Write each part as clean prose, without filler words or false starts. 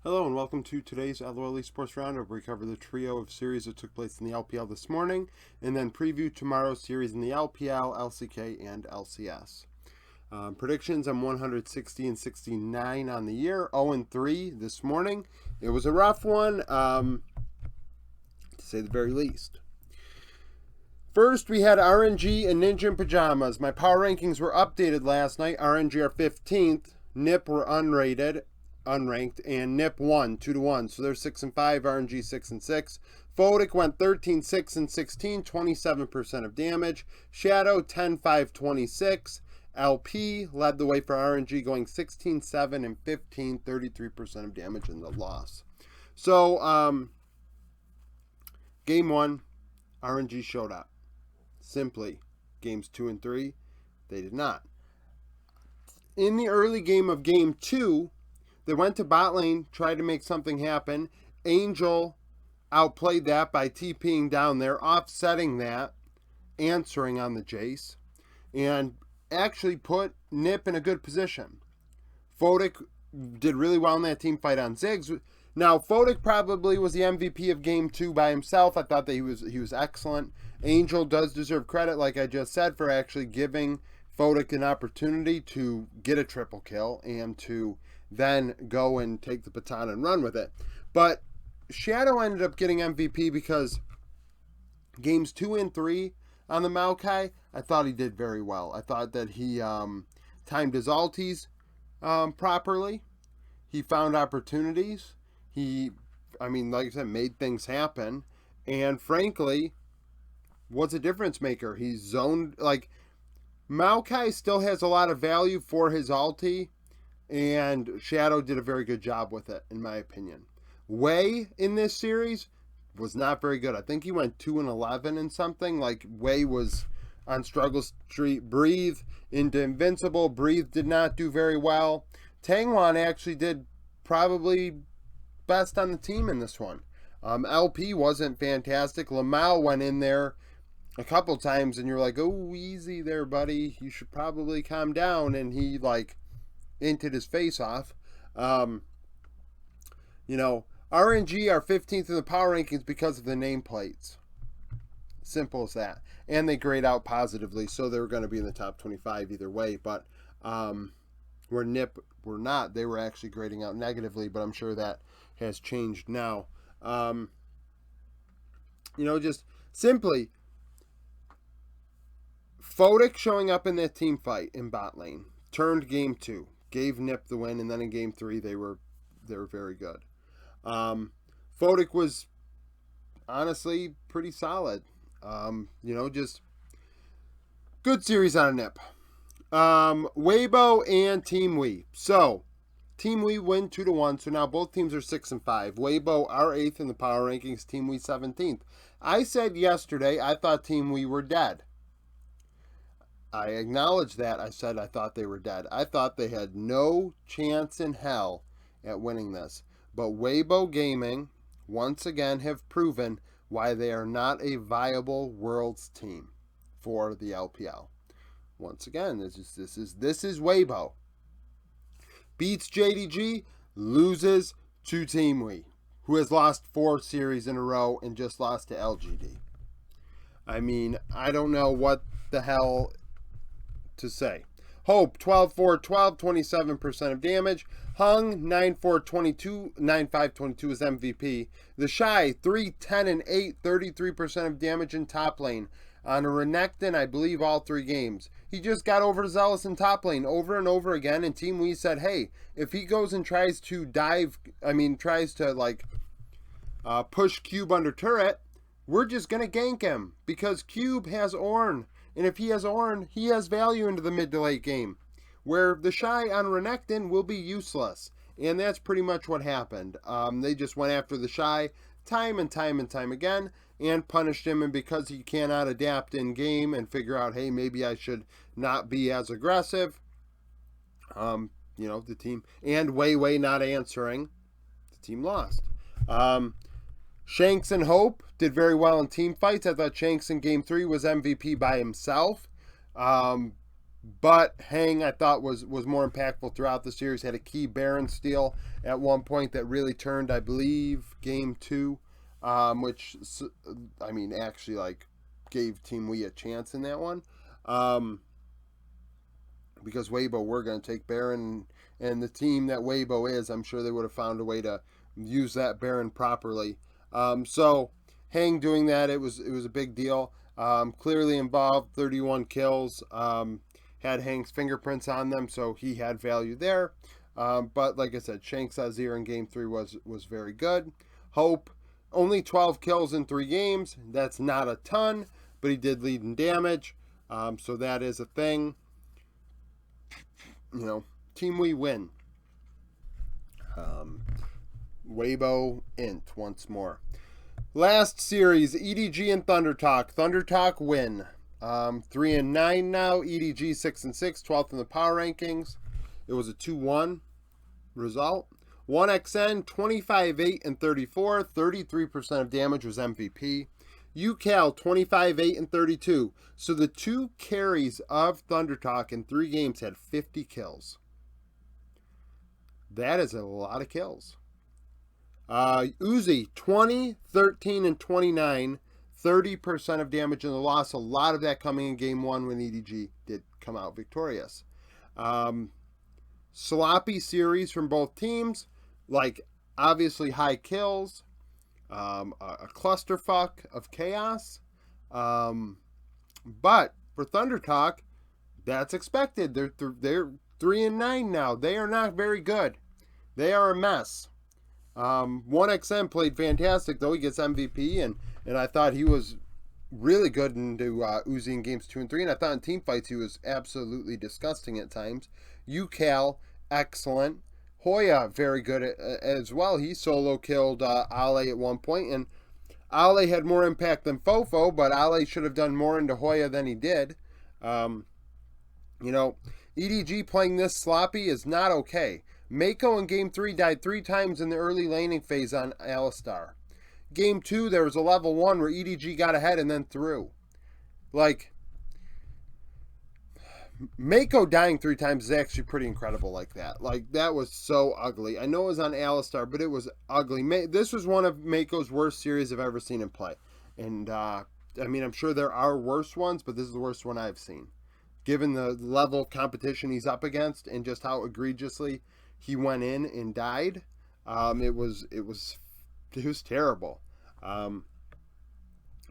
Hello and welcome to today's LOL Esports Roundup, where we cover the trio of series that took place in the LPL this morning, and then preview tomorrow's series in the LPL, LCK, and LCS. Predictions: I'm 160 and 69 on the year, 0 and 3 this morning. It was a rough one, to say the very least. First, we had RNG and Ninja in Pajamas. My power rankings were updated last night. RNG are 15th, NIP were unranked, and NIP won 2-1. So they're 6 and 5, RNG 6 and 6. Photic went 13, 6 and 16, 27% of damage. Shadow 10, 5, 26. LP led the way for RNG, going 16, 7 and 15, 33% of damage in the loss. So, game 1, RNG showed up. Simply, games 2 and 3, they did not. In the early game of game 2, they went to bot lane, tried to make something happen. Angel outplayed that by TPing down there, offsetting that, answering on the Jace, and actually put NIP in a good position. Photic did really well in that team fight on Ziggs. Now, Photic probably was the MVP of game 2 by himself. I thought that he was excellent. Angel does deserve credit, like I just said, for actually giving Photic an opportunity to get a triple kill and to then go and take the baton and run with it. But Shadow ended up getting MVP because games 2 and 3 on the Maokai, I thought he did very well. I thought that he timed his ultis properly. He found opportunities. Like I said, made things happen. And frankly, was a difference maker. He zoned, Maokai still has a lot of value for his ulti, and Shadow did a very good job with it, in my opinion. Wei in this series was not very good. I think he went 2 and 11 and something. Wei was on struggle street. Breathe into invincible. Breathe did not do very well. Tangwan actually did probably best on the team in this one. LP wasn't fantastic. Lamau went in there a couple times, and you're like, oh, easy there, buddy. You should probably calm down. And he, inted his face off. RNG are 15th in the power rankings because of the nameplates. Simple as that. And they grade out positively, so they're going to be in the top 25 either way. But where NIP were not, they were actually grading out negatively, but I'm sure that has changed now. Just simply, Photic showing up in that team fight in bot lane turned game 2, gave NIP the win, and then in game 3 they were very good. Photic was honestly pretty solid. Just good series on a NIP. Weibo and Team Wii. So, Team Wii win 2-1, so now both teams are 6 and 5. Weibo are 8th in the power rankings, Team Wii 17th. I said yesterday I thought Team Wii were dead. I acknowledged that. I said I thought they were dead. I thought they had no chance in hell at winning this. But Weibo Gaming, once again, have proven why they are not a viable Worlds team for the LPL. Once again, this is Weibo. Beats JDG, loses to Team Wii, who has lost 4 series in a row and just lost to LGD. I don't know what the hell to say. Hope 12-4, 12, 27% of damage. Hung 9-4, 22, 9-5, 22 is MVP. The Shy 3, 10 and 8, 33% of damage in top lane. On a Renekton, I believe all 3 games. He just got overzealous in top lane over and over again, and Team Wii said, hey, if he goes and tries to push Cube under turret, we're just going to gank him because Cube has Ornn. And if he has Ornn, he has value into the mid to late game, where the Shy on Renekton will be useless. And that's pretty much what happened. They just went after the Shy time and time again and punished him. And because he cannot adapt in game and figure out, hey, maybe I should not be as aggressive, the team, and Wei not answering, the team lost. Shanks and Hope did very well in team fights. I thought Shanks in game 3 was MVP by himself. But Hang, I thought, was more impactful throughout the series. Had a key Baron steal at one point that really turned, I believe, game 2, which, I mean, actually, like, gave Team Wii a chance in that one. Because Weibo were going to take Baron, and the team that Weibo is, I'm sure they would have found a way to use that Baron properly. So Hang doing that, it was a big deal. Clearly involved, 31 kills. Had Hang's fingerprints on them, so he had value there. But like I said, Shanks Azir in game 3 was very good. Hope, only 12 kills in 3 games. That's not a ton, but he did lead in damage. So that is a thing. You know, Team Wii win. Weibo int once more. Last series, EDG and Thunder Talk. Thunder Talk win. 3-9 now. EDG 6-6, 12th in the power rankings. It was a 2-1 result. 1XN 25-8 and 34, 33% of damage was MVP. UCal 25-8 and 32. So the 2 carries of Thunder Talk in 3 games had 50 kills. That is a lot of kills. Uzi 20, 13 and 29. 30% of damage in the loss. A lot of that coming in game 1 when EDG did come out victorious. Sloppy series from both teams. Like, obviously high kills. A clusterfuck of chaos. But for Thunder Talk, that's expected. They're 3-9 now. They are not very good. They are a mess. 1XM played fantastic, though. He gets MVP, and I thought he was really good into Uzi in games 2 and 3, and I thought in team fights he was absolutely disgusting at times. UCal, excellent. Hoya, very good as well. He solo killed Ale at one point, and Ale had more impact than Fofo, but Ale should have done more into Hoya than he did. You know, EDG playing this sloppy is not okay. Mako in game 3 died 3 times in the early laning phase on Alistar. Game 2, there was a level 1 where EDG got ahead and then threw. Like, Mako dying 3 times is actually pretty incredible like that. Like, that was so ugly. I know it was on Alistar, but it was ugly. This was one of Mako's worst series I've ever seen him play. And, I mean, I'm sure there are worse ones, but this is the worst one I've seen. Given the level of competition he's up against and just how egregiously he went in and died, it was terrible.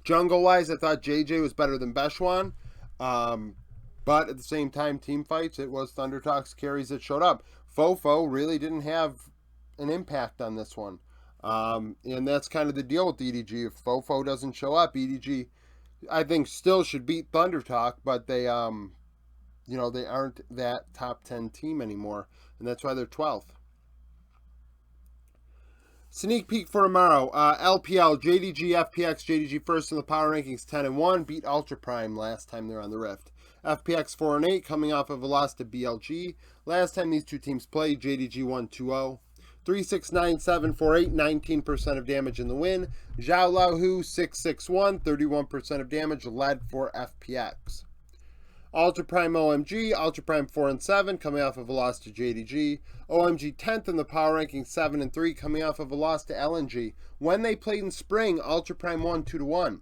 Jungle-wise, I thought JJ was better than Beshwan. But at the same time, team fights, it was Thunder Talk's carries that showed up. Fofo really didn't have an impact on this one. And that's kind of the deal with EDG. If Fofo doesn't show up, EDG, I think, still should beat Thunder Talk, but they, you know, they aren't that top 10 team anymore. And that's why they're 12th. Sneak peek for tomorrow. LPL, JDG, FPX, JDG first in the power rankings, 10-1. Beat Ultra Prime last time they're on the Rift. FPX 4-8, coming off of a loss to BLG. Last time these two teams played, JDG won 2-0. 3-6-9-7-4-8, 19% of damage in the win. Zhao Laohu, 6-6-1, 31% of damage, led for FPX. Ultra Prime OMG, Ultra Prime 4-7, coming off of a loss to JDG. OMG 10th in the power ranking, 7-3, coming off of a loss to LNG. When they played in spring, Ultra Prime won 2-1.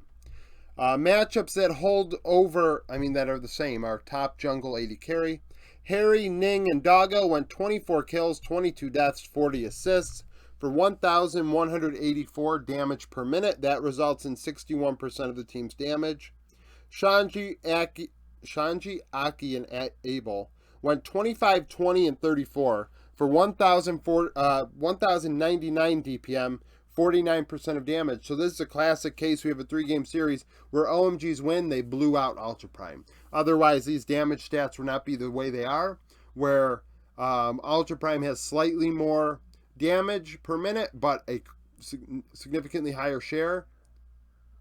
Matchups that hold over, that are the same, are top jungle AD carry. Harry, Ning, and Doggo went 24 kills, 22 deaths, 40 assists for 1,184 damage per minute. That results in 61% of the team's damage. Shanji, Aki, and Abel went 25, 20, and 34 for 1,099 DPM, 49% of damage. So this is a classic case. We have a 3-game series where OMGs win. They blew out Ultra Prime. Otherwise, these damage stats would not be the way they are, where Ultra Prime has slightly more damage per minute, but a significantly higher share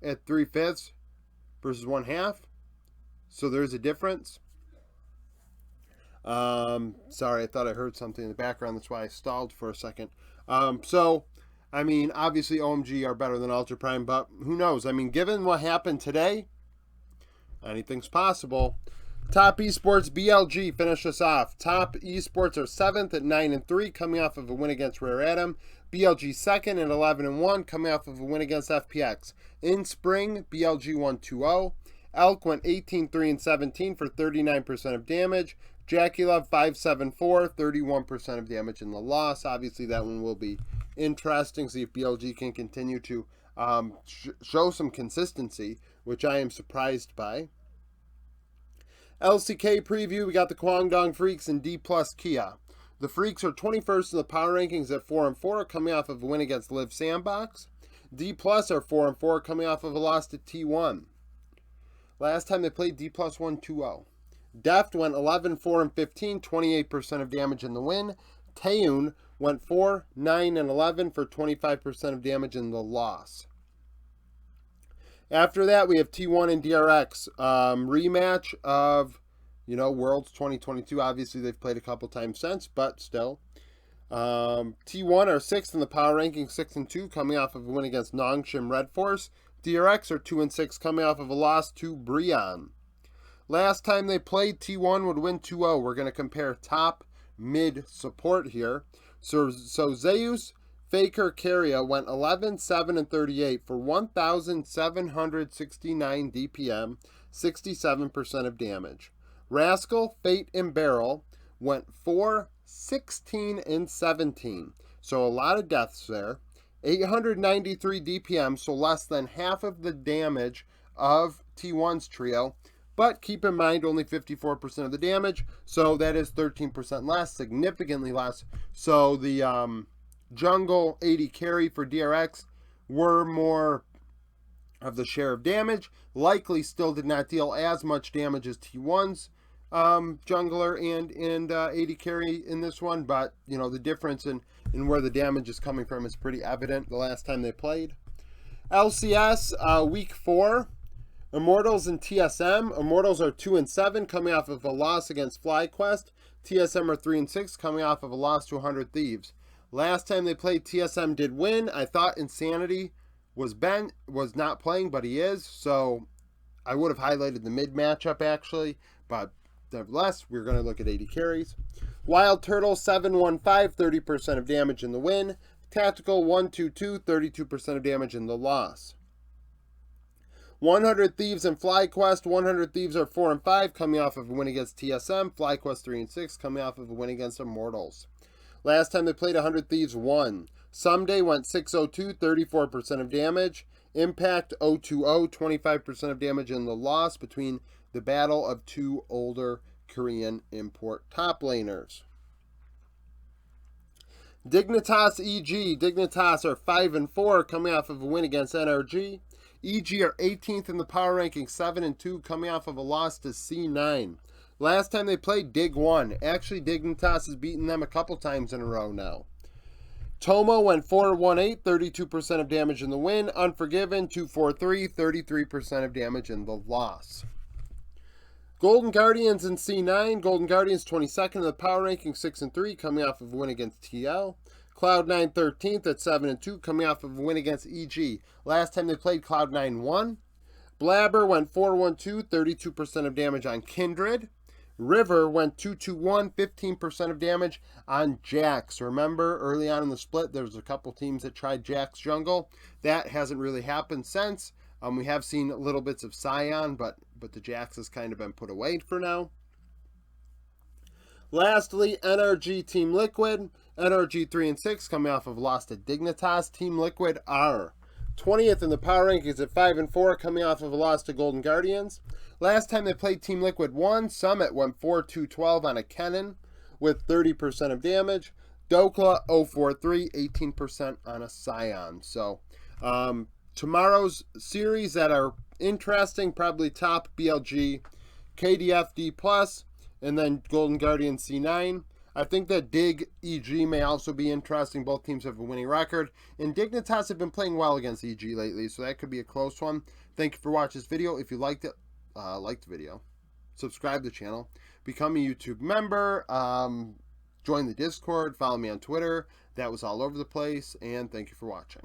at 3/5 versus 1/2. So there's a difference. Sorry, I thought I heard something in the background. That's why I stalled for a second. Obviously OMG are better than Ultra Prime, but who knows? Given what happened today, anything's possible. Top Esports BLG finish us off. Top Esports are 7th at 9-3, coming off of a win against Rare Atom. BLG 2nd at 11-1, coming off of a win against FPX. In spring, BLG won 2-0. Elk went 18-3-17 for 39% of damage. Jackie Love 5-7-4, 31% of damage in the loss. Obviously, that one will be interesting. See if BLG can continue to show some consistency, which I am surprised by. LCK preview, we got the Kwangdong Freaks and D+ Kia. The Freaks are 21st in the power rankings at 4-4, coming off of a win against Live Sandbox. D+ are 4-4, coming off of a loss to T1. Last time they played, D+ won 2-0. Deft went 11-4-15, 28% of damage in the win. Taeyoon went 4-9-11 for 25% of damage in the loss. After that, we have T1 and DRX. Rematch of, Worlds 2022. Obviously, they've played a couple times since, but still. T1 are 6th in the power ranking, 6-2, coming off of a win against Nongshim Red Force. DRX are 2-6, coming off of a loss to Brion. Last time they played, T1 would win 2-0. We're going to compare top, mid support here. So Zeus, Faker, Carrier went 11-7-38 for 1,769 DPM, 67% of damage. Rascal, Fate, and Barrel went 4-16-17. So a lot of deaths there. 893 DPM, so less than half of the damage of T1's trio. But keep in mind, only 54% of the damage, so that is 13% less, significantly less. So the jungle 80 carry for DRX were more of the share of damage. Likely still did not deal as much damage as T1's jungler and 80 carry in this one, but the difference in where the damage is coming from is pretty evident the last time they played. LCS week 4. Immortals and TSM. Immortals are 2-7, coming off of a loss against FlyQuest. TSM are 3-6, coming off of a loss to 100 Thieves. Last time they played, TSM did win. I thought Insanity was not playing, but he is. So I would have highlighted the mid matchup actually, but nevertheless, we're going to look at 80 carries. Wild Turtle 7-1-5, 30% of damage in the win. Tactical 1-2-2, 32% of damage in the loss. 100 Thieves and FlyQuest. 100 Thieves are 4-5, coming off of a win against TSM. FlyQuest 3-6, coming off of a win against Immortals. Last time they played, 100 Thieves won. Someday went 6-0-2, 34% of damage. Impact 0-2-0, 25% of damage in the loss between the battle of two older Korean import top laners. Dignitas EG. Dignitas are 5-4, coming off of a win against NRG. EG are 18th in the power ranking, 7-2, coming off of a loss to C9. Last time they played, Dig won. Actually, Dignitas has beaten them a couple times in a row now. Tomo went 4-1-8, 32% of damage in the win. Unforgiven, 2-4-3, 33% of damage in the loss. Golden Guardians in C9. Golden Guardians 22nd in the power ranking, 6-3, coming off of a win against TL. Cloud9 13th at 7-2, coming off of a win against EG. Last time they played, Cloud9 won. Blabber went 4-1-2, 32% of damage on Kindred. River went 2-2-1, 15% of damage on Jax. Remember, early on in the split, there was a couple teams that tried Jax jungle. That hasn't really happened since. We have seen little bits of Scion, but the Jax has kind of been put away for now. Lastly, NRG Team Liquid. NRG 3-6, coming off of loss to Dignitas. Team Liquid are 20th in the power rankings at 5-4, coming off of a loss to Golden Guardians. Last time they played, Team Liquid won. Summit went 4-2-12 on a Kennen with 30% of damage. Dokla 0-4-3, 18% on a Scion. So tomorrow's series that are interesting, probably top BLG, KDF D+, and then Golden Guardian C9. I think that Dig EG may also be interesting. Both teams have a winning record. And Dignitas have been playing well against EG lately, so that could be a close one. Thank you for watching this video. If you liked it, like the video, subscribe to the channel, become a YouTube member, join the Discord, follow me on Twitter. That was all over the place, and thank you for watching.